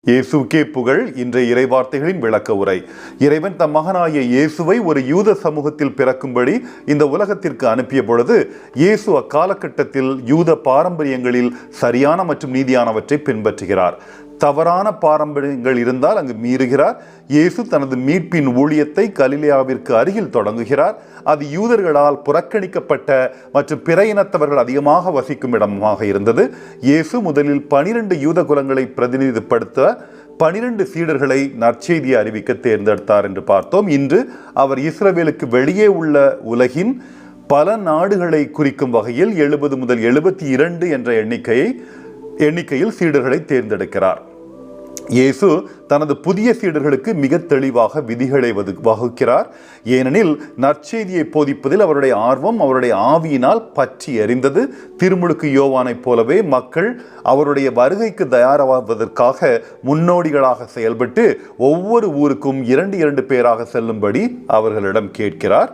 இயேசுக்கே புகழ். இன்றைய இறைவார்த்தைகளின் விளக்க உரை. இறைவன் தம் மகனாகிய இயேசுவை ஒரு யூத சமூகத்தில் பிறக்கும்படி இந்த உலகத்திற்கு அனுப்பிய பொழுது இயேசு அக்காலகட்டத்தில் யூத பாரம்பரியங்களில் சரியான மற்றும் நீதியானவற்றை பின்பற்றுகிறார். தவறான பாரம்பரியங்கள் இருந்தால் அங்கு மீறுகிறார். இயேசு தனது மீட்பின் ஊழியத்தை கலிலேயாவிற்கு அருகில் தொடங்குகிறார். அது யூதர்களால் புறக்கணிக்கப்பட்ட மற்றும் பிற இனத்தவர்கள் அதிகமாக வசிக்கும் இடமாக இருந்தது. இயேசு முதலில் 12 யூத குலங்களை பிரதிநிதிப்படுத்த 12 சீடர்களை நற்செய்தியை அறிவிக்க தேர்ந்தெடுத்தார் என்று பார்த்தோம். இன்று அவர் இஸ்ரவேலுக்கு வெளியே உள்ள உலகின் பல நாடுகளை குறிக்கும் வகையில் 70 முதல் 72 என்ற எண்ணிக்கையில் சீடர்களை தேர்ந்தெடுக்கிறார். இயேசு தனது புதிய சீடர்களுக்கு மிக தெளிவாக விதிகளை வகுக்கிறார். ஏனெனில் நற்செய்தியை போதிப்பதில் அவருடைய ஆர்வம் அவருடைய ஆவியினால் பற்றி எறிந்தது. திருமுழுக்கு யோவானைப் போலவே மக்கள் அவருடைய வருகைக்கு தயாராவதற்காக முன்னோடிகளாக செயல்பட்டு ஒவ்வொரு ஊருக்கும் 2 பேராக செல்லும்படி அவர்களிடம் கேட்கிறார்.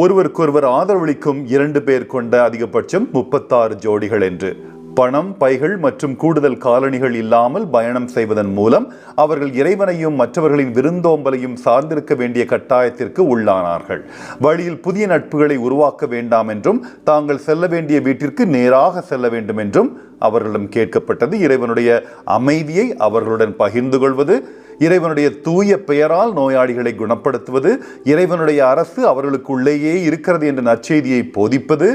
ஒருவருக்கொருவர் ஆதரவளிக்கும் 2 பேர் கொண்ட அதிகபட்சம் 36 ஜோடிகள் என்று. பணம், பைகள் மற்றும் கூடுதல் காலணிகள் இல்லாமல் பயணம் செய்வதன் மூலம் அவர்கள் இறைவனையும் மற்றவர்களின் விருந்தோம்பலையும் சார்ந்திருக்க வேண்டிய கட்டாயத்திற்கு உள்ளானார்கள். வழியில் புதிய நட்புகளை உருவாக்க வேண்டாம் என்றும் தாங்கள் செல்ல வேண்டிய வீட்டிற்கு நேராக செல்ல வேண்டும் என்றும் அவர்களிடம் கேட்கப்பட்டது. இறைவனுடைய அமைதியை அவர்களுடன் பகிர்ந்து கொள்வது, இறைவனுடைய தூய பெயரால் நோயாளிகளை குணப்படுத்துவது, இறைவனுடைய அரசு அவர்களுக்குள்ளேயே இருக்கிறது என்ற நற்செய்தியை போதிப்பது,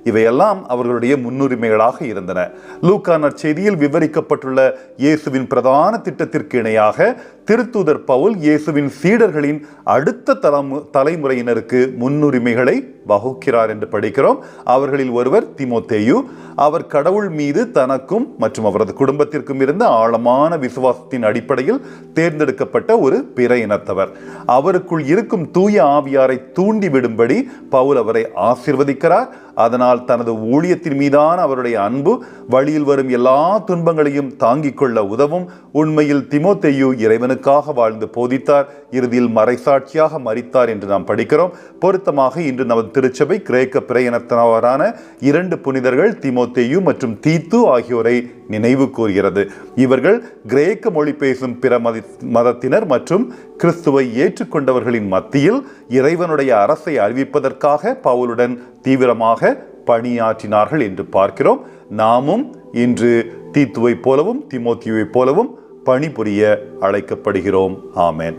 இவையெல்லாம் அவர்களுடைய முன்னுரிமைகளாக இருந்தன. லூக்கா நற்செய்தியில் விவரிக்கப்பட்டுள்ள இயேசுவின் பிரதான திட்டத்திற்கு இணையாக திருத்தூதர் பவுல் இயேசுவின் சீடர்களின் அடுத்த தலைமுறையினருக்கு முன்னுரிமைகளை வகுக்கிறார் என்று படிக்கிறோம். அவர்களில் ஒருவர் தீமோத்தேயு. அவர் கடவுள் மீது தனக்கும் மற்றும் அவரது குடும்பத்திற்கும் இருந்த ஆழமான விசுவாசத்தின் அடிப்படையில் தேர்ந்தெடுக்கப்பட்ட ஒரு பிற இனத்தவர். அவருக்குள் இருக்கும் தூய ஆவியாரை தூண்டிவிடும்படி பவுல் அவரை ஆசீர்வதிக்கிறார். அதனால் தனது ஊழியத்தின் மீதான அவருடைய அன்பு வழியில் வரும் எல்லா துன்பங்களையும் தாங்கிக் கொள்ள உதவும். உண்மையில் தீமோத்தேயு இறைவனுக்காக வாழ்ந்து போதித்தார். இறுதியில் மறைசாட்சியாக மரித்தார் என்று நாம் படிக்கிறோம். பொருத்தமாக இன்று நமது திருச்சபை கிரேக்க பிற இனத்தவரான 2 புனிதர்கள் தீமோத்தேயு மற்றும் தீத்து ஆகியோரை நினைவு கூறுகிறது. இவர்கள் கிரேக்க மொழி பேசும் பிற மதத்தினர் மற்றும் கிறிஸ்துவை ஏற்றுக்கொண்டவர்களின் மத்தியில் இறைவனுடைய அரசை அறிவிப்பதற்காக பவுலுடன் தீவிரமாக பணியாற்றினார்கள் என்று பார்க்கிறோம். நாமும் இன்று தீத்துவை போலவும் தீமோத்தேயுவை போலவும் பணிபுரிய அழைக்கப்படுகிறோம். ஆமென்.